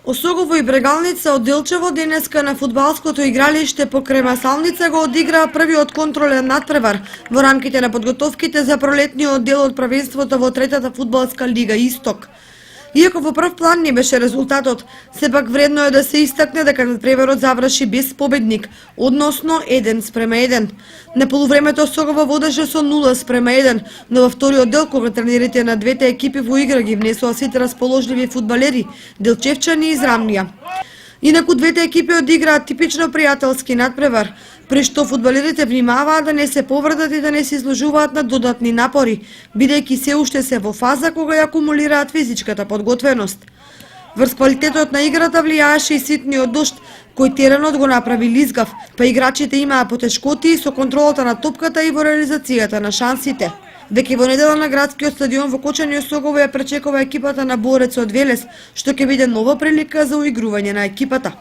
Осогово и Брегалница од Делчево денеска на фудбалското игралиште покрај Масалница го одиграа првиот контролен натпревар во рамките на подготовките за пролетниот дел од правенството во третата фудбалска лига Исток. Иако во прв план не беше резултатот, сепак вредно е да се истакне дека надпреварот заврши без победник, односно 1:1. На полувремето Осогово водеше со 0:1, но во вториот дел кога тренерите на двете екипи во игра ги внесоа сите расположливи фудбалери, делчевчани и израмнија. Инаку двете екипи одиграат типично пријателски надпревар, при што фудбалерите внимаваат да не се повредат и да не се изложуваат на додатни напори, бидејќи се уште се во фаза кога ја акумулираат физичката подготвеност. Врз квалитетот на играта влијаеше и ситниот дожд, кој теренот го направи лизгав, па играчите имаа потешкоти со контролата на топката и во реализацијата на шансите. Веќе во недела на градскиот стадион во Кочани Осогово ја пречекува екипата на Борец од Велес, што ќе биде нова прилика за уигрување на екипата.